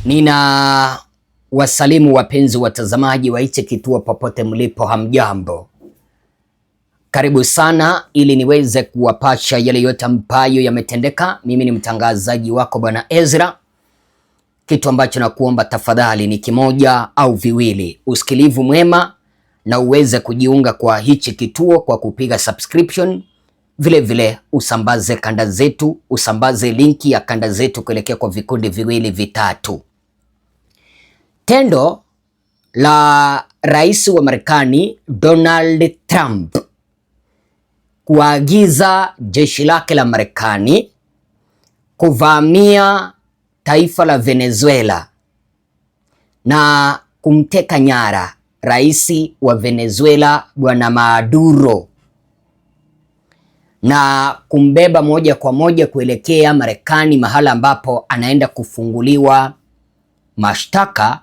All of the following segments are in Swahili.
Nina wasalimu wapenzi watazamaji wa hichi kituo popote mlipo, hamjambo. Karibu sana ili niweze kuwapasha yale yote ambayo yametendeka. Mimi ni mtangazaji wako Bwana Ezra. Kitu ambacho nakuomba tafadhali ni kimoja au viwili: usikilivu mwema na uweze kujiunga kwa hichi kituo kwa kupiga subscription. Vile usambaze kanda zetu, usambaze linki ya kanda zetu kuelekea kwa vikundi viwili vitatu. Tendo la rais wa Marekani Donald Trump kuagiza jeshi lake la Marekani kuvamia taifa la Venezuela na kumteka nyara rais wa Venezuela Bwana Maduro na kumbeba moja kwa moja kuelekea Marekani, mahala ambapo anaenda kufunguliwa mashtaka.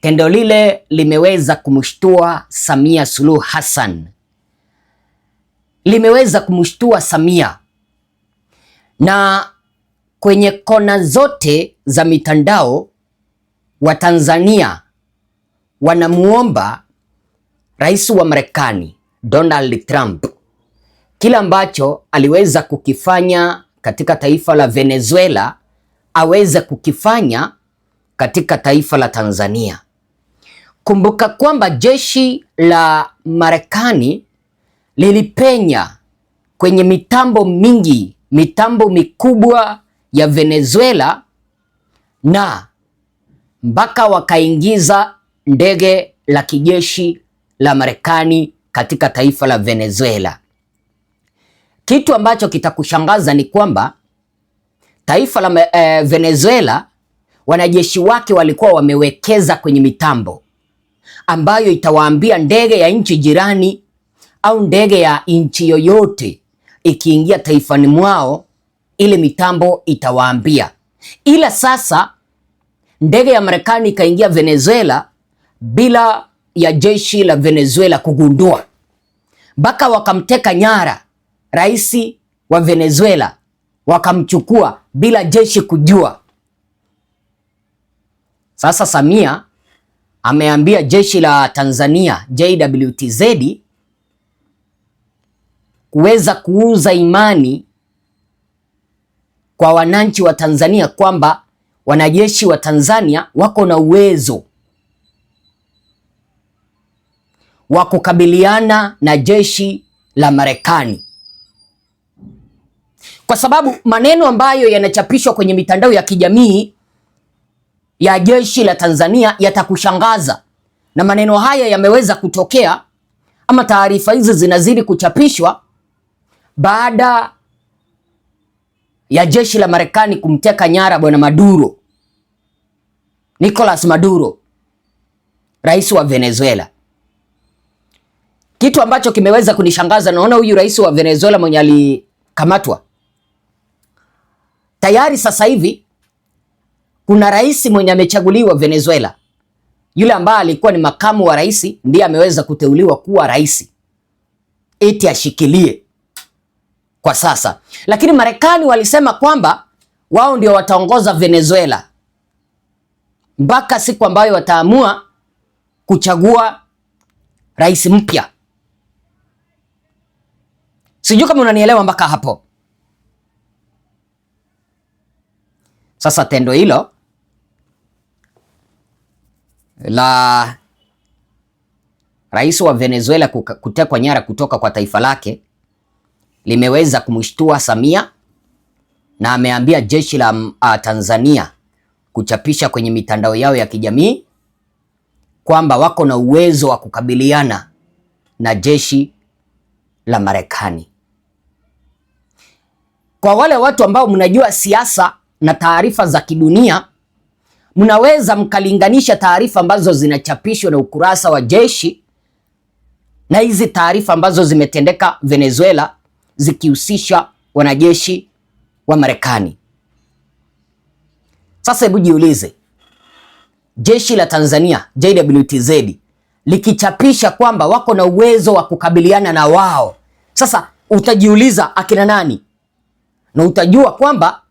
Tendo lile limeweza kumshtua Samia Suluhu Hassan, limeweza kumshtua Samia, na kwenye kona zote za mitandao wa Tanzania wanamuomba rais wa Marekani Donald Trump kila ambacho aliweza kukifanya katika taifa la Venezuela aweze kukifanya katika taifa la Tanzania. Kumbuka kwamba jeshi la Marekani lilipenya kwenye mitambo mingi, mitambo mikubwa ya Venezuela, na mpaka wakaingiza ndege la kijeshi la Marekani katika taifa la Venezuela. Kitu ambacho kitakushangaza ni kwamba taifa la Venezuela, wanajeshi wake walikuwa wamewekeza kwenye mitambo ambayo itawaambia ndege ya nchi jirani au ndege ya nchi yoyote ikiingia taifani mwao, ile mitambo itawaambia. Ila sasa ndege ya Marekani ikaingia Venezuela bila ya jeshi la Venezuela kugundua, mpaka wakamteka nyara rais wa Venezuela, wakamchukua bila jeshi kujua. Sasa Samia ameambia jeshi la Tanzania JWTZ kuweza kuuza imani kwa wananchi wa Tanzania kwamba wanajeshi wa Tanzania wako na uwezo wa kukabiliana na jeshi la Marekani, kwa sababu maneno ambayo yanachapishwa kwenye mitandao ya kijamii ya jeshi la Tanzania yatakushangaza. Na maneno haya yameweza kutokea, ama taarifa hizi zinazidi kuchapishwa baada ya jeshi la Marekani kumteka nyara bwana Maduro, Nicolas Maduro, rais wa Venezuela. Kitu ambacho kimeweza kunishangaza, naona huyu rais wa Venezuela mwenye alikamatwa tayari, sasa hivi kuna rais mwenye amechaguliwa Venezuela, yule ambaye alikuwa ni makamu wa rais ndiye ameweza kuteuliwa kuwa rais eti ashikilie kwa sasa. Lakini Marekani walisema kwamba wao ndio wataongoza Venezuela mpaka siku ambayo wataamua kuchagua rais mpya. Sijui kama unanielewa mpaka hapo. Sasa tendo hilo la rais wa Venezuela kutekwa nyara kutoka kwa taifa lake limeweza kumshtua Samia, na ameambia jeshi la Tanzania kuchapisha kwenye mitandao yao ya kijamii kwamba wako na uwezo wa kukabiliana na jeshi la Marekani. Kwa wale watu ambao mnajua siasa na taarifa za kidunia, mnaweza mkalinganisha taarifa ambazo zinachapishwa na ukurasa wa jeshi na hizi taarifa ambazo zimetendeka Venezuela zikihusisha wanajeshi wa Marekani. Sasa hebu jiulize, jeshi la Tanzania JWTZ likichapisha kwamba wako na uwezo wa kukabiliana na wao, sasa utajiuliza akina nani? Na utajua kwamba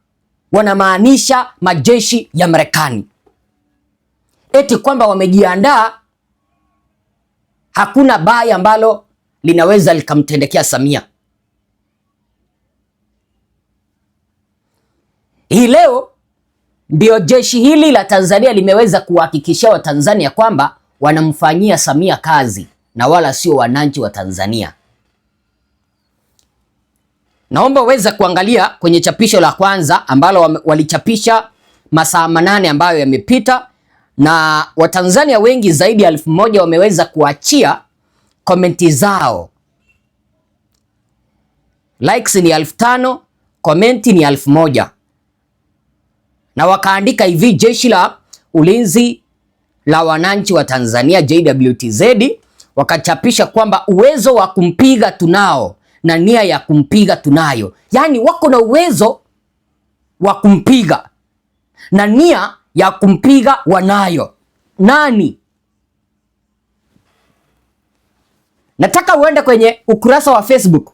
wanamaanisha majeshi ya Marekani. eti kwamba wamejiandaa, hakuna baya ambalo linaweza likamtendekea Samia. Hii leo ndio jeshi hili la Tanzania limeweza kuhakikishia Watanzania kwamba wanamfanyia Samia kazi na wala sio wananchi wa Tanzania. Naomba uweze kuangalia kwenye chapisho la kwanza ambalo walichapisha masaa 8 ambayo yamepita, na Watanzania wengi zaidi ya 1000 wameweza kuachia komenti zao. Likes ni 5000, komenti ni 1000. Na wakaandika hivi: jeshi la ulinzi la wananchi wa Tanzania JWTZ wakachapisha kwamba uwezo wa kumpiga tunao na nia ya kumpiga tunayo. Yaani wako na uwezo wa kumpiga na nia ya kumpiga wanayo. Nani? Nataka uende kwenye ukurasa wa Facebook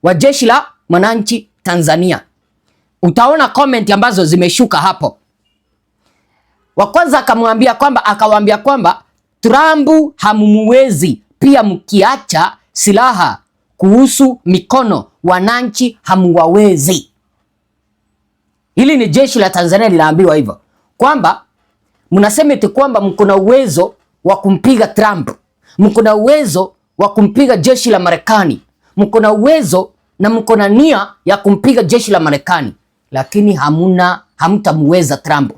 wa jeshi la wananchi Tanzania. Utaona comment ambazo zimeshuka hapo. Wa kwanza akawaambia kwamba Trump hamumuwezi, pia mkiacha silaha kuhusu mikono wananchi hamuwawezi. Hili ni jeshi la Tanzania linaambiwa hivyo, kwamba mnasema eti kwamba mko na uwezo wa kumpiga Trump, mko na uwezo wa kumpiga jeshi la Marekani, mko na uwezo na mko na nia ya kumpiga jeshi la Marekani, lakini hamtamuweza Trump.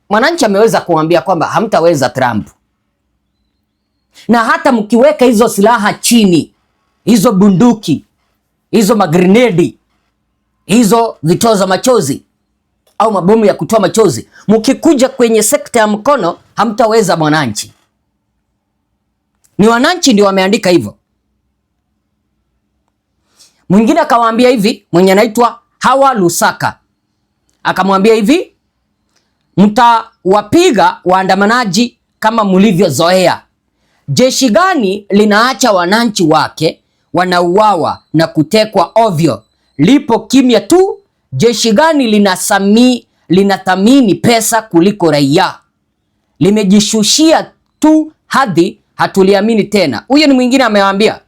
Mwananchi ameweza kuambia kwamba hamtaweza Trump, na hata mkiweka hizo silaha chini, hizo bunduki, hizo magrenedi, hizo vitoza machozi au mabomu ya kutoa machozi, mkikuja kwenye sekta ya mkono hamtaweza mwananchi. Ni wananchi ndio wameandika hivyo. Mwingine akawaambia hivi, mwenye anaitwa Hawa Lusaka akamwambia hivi: mtawapiga waandamanaji kama mlivyozoea. Jeshi gani linaacha wananchi wake wanauawa na kutekwa ovyo? Lipo kimya tu. Jeshi gani linathamini pesa kuliko raia? Limejishushia tu hadhi, hatuliamini tena. Huyo ni mwingine amewaambia.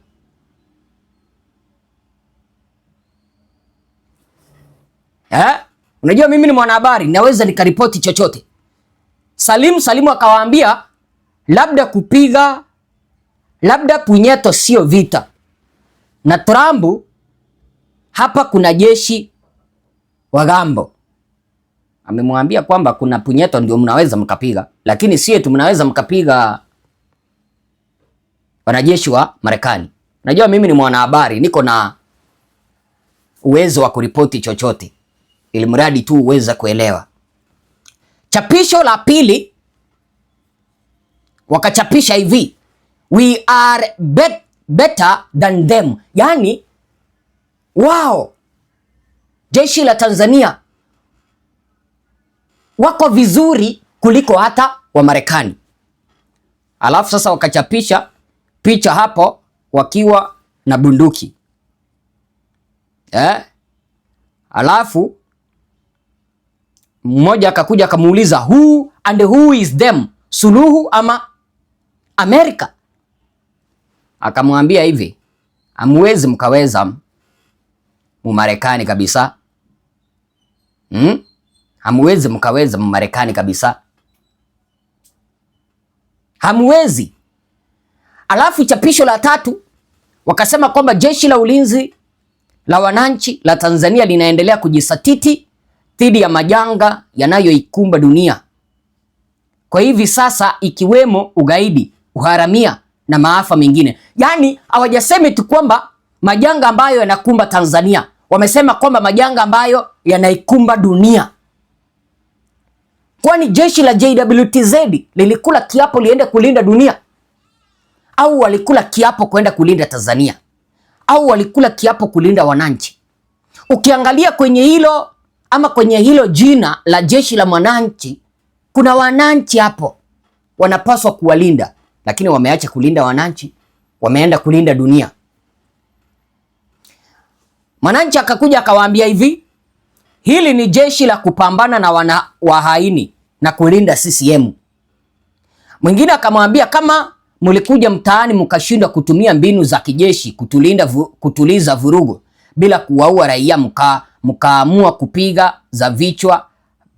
Unajua mimi ni mwanahabari, naweza nikaripoti chochote. Salimu akawaambia labda kupiga, labda punyeto sio vita. Na Trump hapa kuna jeshi wa gambo. Amemwambia kwamba kuna punyeto ndio mnaweza mkapiga, lakini si eti mnaweza mkapiga wanajeshi wa Marekani. Najua mimi ni mwanahabari, niko na uwezo wa kuripoti chochote, ili mradi tu uweze kuelewa. Chapisho la pili wakachapisha hivi: we are better than them. Yani wao jeshi la Tanzania wako vizuri kuliko hata wa Marekani. Alafu sasa wakachapisha picha hapo wakiwa na bunduki. Alafu mmoja akakuja akamuuliza who and who is them, Suluhu ama Amerika? Akamwambia hivi, hamwezi mkaweza Marekani kabisa. Hamwezi mkaweza Marekani kabisa. Hamwezi. Alafu chapisho la tatu wakasema kwamba jeshi la ulinzi la wananchi la Tanzania linaendelea kujisatiti dhidi ya majanga yanayoikumba dunia kwa hivi sasa, ikiwemo ugaidi, uharamia na maafa mengine. Yaani hawajasema tu kwamba majanga ambayo yanakumba Tanzania, wamesema kwamba majanga ambayo yanaikumba dunia. Kwani jeshi la JWTZ lilikula kiapo liende kulinda dunia? Au walikula kiapo kwenda kulinda Tanzania? Au walikula kiapo kulinda wananchi? Ukiangalia kwenye hilo ama kwenye hilo jina la jeshi la mwananchi, kuna wananchi hapo wanapaswa kuwalinda, lakini wameacha kulinda wananchi, wameenda kulinda dunia. Mwananchi akakuja akawaambia hivi, hili ni jeshi la kupambana na wahaini na kulinda CCM. Mwingine akamwambia kama mlikuja mtaani mkashindwa kutumia mbinu za kijeshi kutuliza vurugu bila kuwaua raia, mkaamua kupiga za vichwa,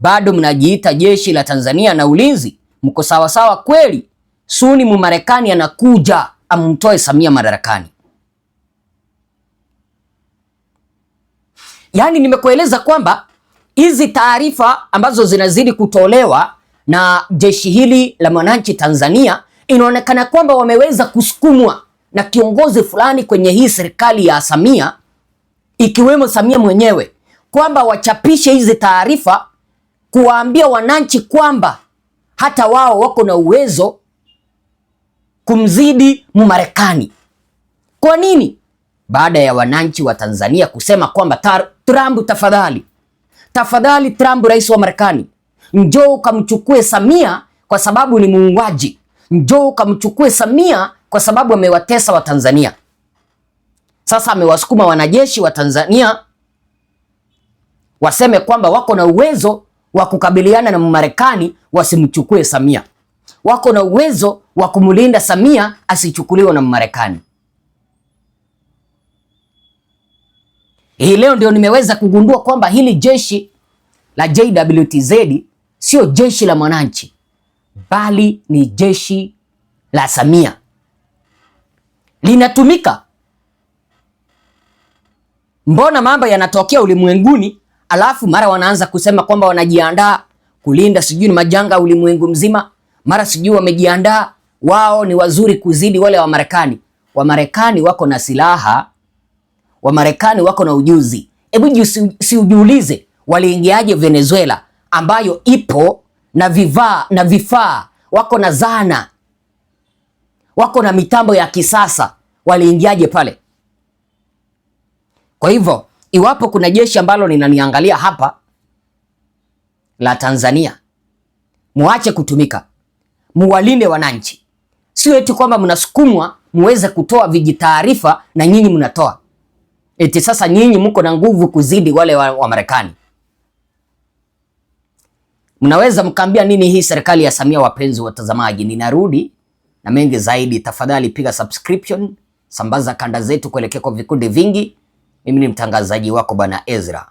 bado mnajiita jeshi la Tanzania na ulinzi, mko sawa sawa kweli? Suni Mmarekani anakuja amumtoe Samia madarakani. Yaani nimekueleza kwamba hizi taarifa ambazo zinazidi kutolewa na jeshi hili la mwananchi Tanzania, inaonekana kwamba wameweza kusukumwa na kiongozi fulani kwenye hii serikali ya Samia, ikiwemo Samia mwenyewe, kwamba wachapishe hizi taarifa kuwaambia wananchi kwamba hata wao wako na uwezo kumzidi Mmarekani. Kwa nini? Baada ya wananchi wa Tanzania kusema kwamba Trump, tafadhali Trump, rais wa Marekani, njoo ukamchukue Samia kwa sababu ni muuaji. Njoo ukamchukue Samia kwa sababu amewatesa wa Tanzania. Sasa amewasukuma wanajeshi wa Tanzania waseme kwamba wako na uwezo wa kukabiliana na Marekani, wasimchukue Samia. Wako na uwezo wa kumlinda Samia asichukuliwe na Marekani. Hii leo ndio nimeweza kugundua kwamba hili jeshi la JWTZ sio jeshi la mwananchi, bali ni jeshi la Samia. Linatumika. Mbona mambo yanatokea ulimwenguni, alafu mara wanaanza kusema kwamba wanajiandaa kulinda sijui ni majanga ulimwengu mzima, mara sijui wamejiandaa, wao ni wazuri kuzidi wale wa Marekani. Wa Marekani wako na silaha, wa Marekani wako na ujuzi. Hebu si ujiulize waliingiaje Venezuela ambayo ipo na vifaa, wako na zana, wako na mitambo ya kisasa, waliingiaje pale? Kwa hivyo iwapo kuna jeshi ambalo linaniangalia hapa la Tanzania, muache kutumika, muwalinde wananchi. Sio eti kwamba mnasukumwa muweze kutoa vijitaarifa na nyinyi mnatoa. Eti sasa nyinyi mko na nguvu kuzidi wale wa Marekani. Mnaweza mkaambia nini hii serikali ya Samia? Wapenzi watazamaji, ninarudi na mengi zaidi. Tafadhali piga subscription, sambaza kanda zetu kuelekea kwa vikundi vingi. Mimi ni mtangazaji wako Bwana Ezra.